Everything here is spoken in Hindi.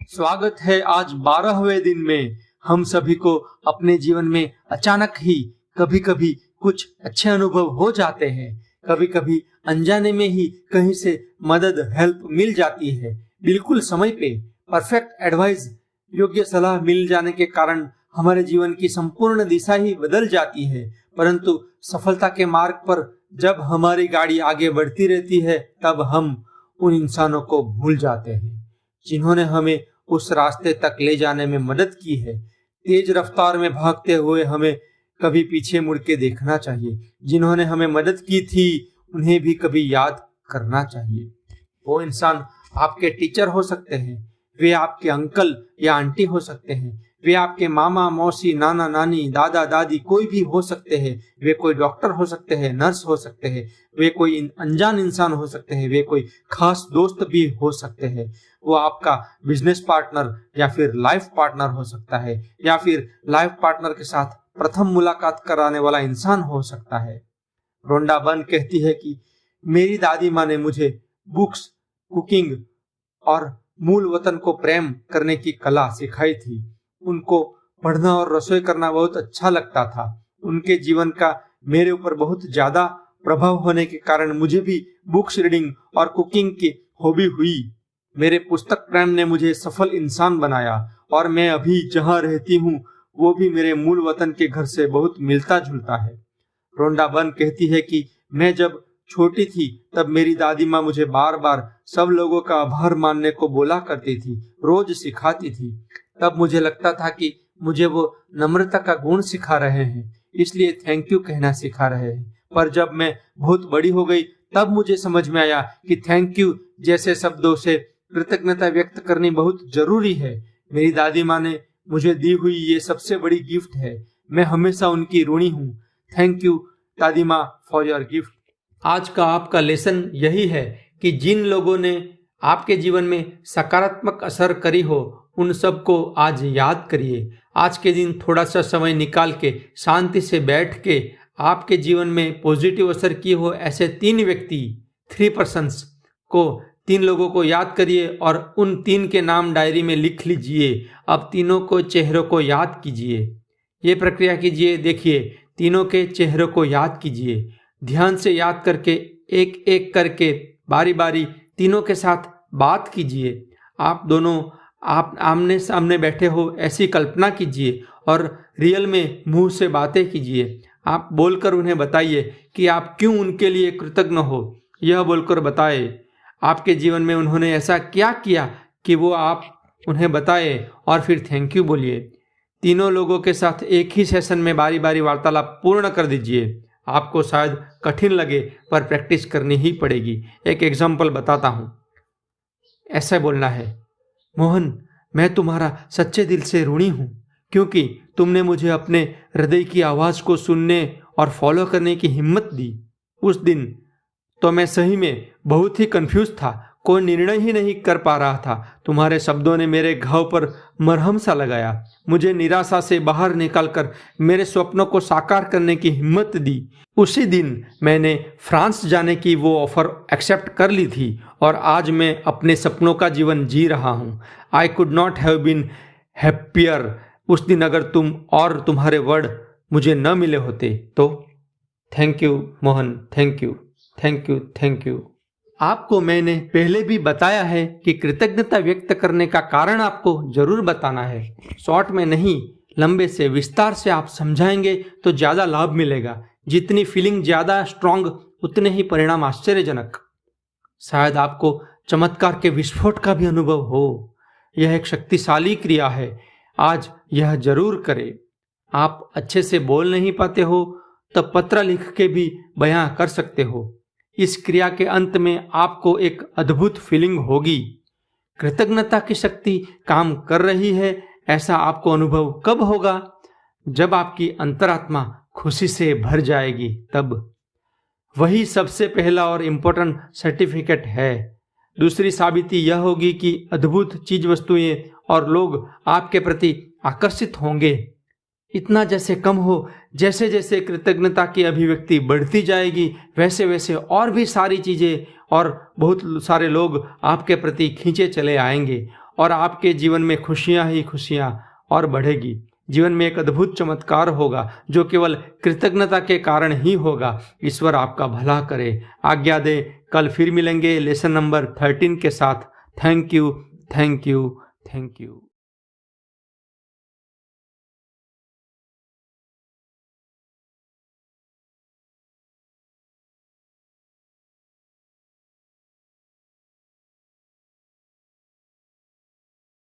स्वागत है आज 12वें दिन में। हम सभी को अपने जीवन में अचानक ही कभी कभी कुछ अच्छे अनुभव हो जाते हैं। कभी कभी अनजाने में ही कहीं से मदद हेल्प मिल जाती है। बिल्कुल समय पे परफेक्ट एडवाइस, योग्य सलाह मिल जाने के कारण हमारे जीवन की संपूर्ण दिशा ही बदल जाती है। परंतु सफलता के मार्ग पर जब हमारी गाड़ी आगे बढ़ती रहती है तब हम उन इंसानों को भूल जाते हैं जिन्होंने हमें उस रास्ते तक ले जाने में मदद की है। तेज रफ्तार में भागते हुए हमें कभी पीछे मुड़ के देखना चाहिए। जिन्होंने हमें मदद की थी उन्हें भी कभी याद करना चाहिए। वो इंसान आपके टीचर हो सकते हैं, वे आपके अंकल या आंटी हो सकते हैं, वे आपके मामा मौसी नाना नानी दादा दादी कोई भी हो सकते हैं। वे कोई डॉक्टर हो सकते हैं, नर्स हो सकते हैं, वे कोई अनजान इंसान हो सकते हैं, वे कोई खास दोस्त भी हो सकते हैं। वो आपका बिजनेस पार्टनर या फिर लाइफ पार्टनर हो सकता है, या फिर लाइफ पार्टनर के साथ प्रथम मुलाकात कराने वाला इंसान हो सकता है। रोंडा बर्न कहती है कि मेरी दादी माँ ने मुझे बुक्स, कुकिंग और मूल वतन को प्रेम करने की कला सिखाई थी। उनको पढ़ना और रसोई करना बहुत अच्छा लगता था। उनके जीवन का मेरे ऊपर बहुत ज्यादा प्रभाव होने के कारण मुझे भी बुक्स रीडिंग और कुकिंग की हॉबी हुई। मेरे पुस्तक प्रेम ने मुझे सफल इंसान बनाया और मैं अभी जहाँ रहती हूँ वो भी मेरे मूल वतन के घर से बहुत मिलता जुलता है। रोंडा बर्न कहती है कि मैं जब छोटी थी तब मेरी दादी माँ मुझे बार बार सब लोगों का आभार मानने को बोला करती थी, रोज सिखाती थी। तब मुझे लगता था कि मुझे वो नम्रता का गुण सिखा रहे हैं, इसलिए थैंक यू कहना सिखा रहे हैं। पर जब मैं बहुत बड़ी हो गई तब मुझे समझ में आया कि थैंक यू जैसे शब्दों से कृतज्ञता व्यक्त करनी बहुत जरूरी है। मेरी दादी माँ ने मुझे दी हुई ये सबसे बड़ी गिफ्ट है। मैं हमेशा उनकी ऋणी हूँ। थैंक यू दादी माँ फॉर योर गिफ्ट। आज का आपका लेसन यही है कि जिन लोगों ने आपके जीवन में सकारात्मक असर करी हो उन सबको आज याद करिए। आज के दिन थोड़ा सा समय निकाल के शांति से बैठ के आपके जीवन में पॉजिटिव असर किए हो ऐसे 3 व्यक्ति, 3 पर्सन्स को, 3 लोगों को याद करिए और उन 3 के नाम डायरी में लिख लीजिए। अब तीनों को चेहरों को याद कीजिए। ये प्रक्रिया कीजिए। देखिए, तीनों के चेहरों को याद कीजिए। ध्यान से याद करके एक एक करके बारी बारी तीनों के साथ बात कीजिए। आप दोनों आप आमने सामने बैठे हो ऐसी कल्पना कीजिए और रियल में मुंह से बातें कीजिए। आप बोलकर उन्हें बताइए कि आप क्यों उनके लिए कृतज्ञ हो। यह बोलकर बताए आपके जीवन में उन्होंने ऐसा क्या किया कि वो आप उन्हें बताए और फिर थैंक यू बोलिए। तीनों लोगों के साथ एक ही सेशन में बारी बारी वार्तालाप पूर्ण कर दीजिए। आपको शायद कठिन लगे पर प्रैक्टिस करनी ही पड़ेगी। एक एग्जाम्पल बताता हूँ। ऐसा बोलना है, मोहन मैं तुम्हारा सच्चे दिल से ऋणी हूँ क्योंकि तुमने मुझे अपने हृदय की आवाज़ को सुनने और फॉलो करने की हिम्मत दी। उस दिन तो मैं सही में बहुत ही कंफ्यूज था, कोई निर्णय ही नहीं कर पा रहा था। तुम्हारे शब्दों ने मेरे घाव पर मरहम सा लगाया, मुझे निराशा से बाहर निकालकर मेरे स्वप्नों को साकार करने की हिम्मत दी। उसी दिन मैंने फ्रांस जाने की वो ऑफर एक्सेप्ट कर ली थी और आज मैं अपने सपनों का जीवन जी रहा हूँ। I could not have been happier. उस दिन अगर तुम और तुम्हारे वर्ड मुझे न मिले होते तो। Thank you Mohan, thank you, thank you, thank you. आपको मैंने पहले भी बताया है कि कृतज्ञता व्यक्त करने का कारण आपको जरूर बताना है। शॉर्ट में नहीं, लंबे से विस्तार से आप समझाएंगे तो ज़्यादा लाभ मिलेगा। जितनी फीलिंग ज़्यादा स्ट्रांग उतने ही परिणाम आश्चर्यजनक। शायद आपको चमत्कार के विस्फोट का भी अनुभव हो। यह एक शक्तिशाली क्रिया है। आज यह जरूर करें। आप अच्छे से बोल नहीं पाते हो तब पत्र लिख के भी बयां कर सकते हो। इस क्रिया के अंत में आपको एक अद्भुत फीलिंग होगी। कृतज्ञता की शक्ति काम कर रही है, ऐसा आपको अनुभव कब होगा? जब आपकी अंतरात्मा खुशी से भर जाएगी तब। वही सबसे पहला और इम्पोर्टेंट सर्टिफिकेट है। दूसरी साबिती यह होगी कि अद्भुत चीज वस्तुएं और लोग आपके प्रति आकर्षित होंगे। इतना जैसे कम हो, जैसे जैसे कृतज्ञता की अभिव्यक्ति बढ़ती जाएगी वैसे वैसे और भी सारी चीज़ें और बहुत सारे लोग आपके प्रति खींचे चले आएंगे और आपके जीवन में खुशियां ही खुशियां और बढ़ेगी। जीवन में एक अद्भुत चमत्कार होगा जो केवल कृतज्ञता के कारण ही होगा। ईश्वर आपका भला करे। आज्ञा दे, कल फिर मिलेंगे लेसन नंबर 13 के साथ। Thank you, thank you, thank you.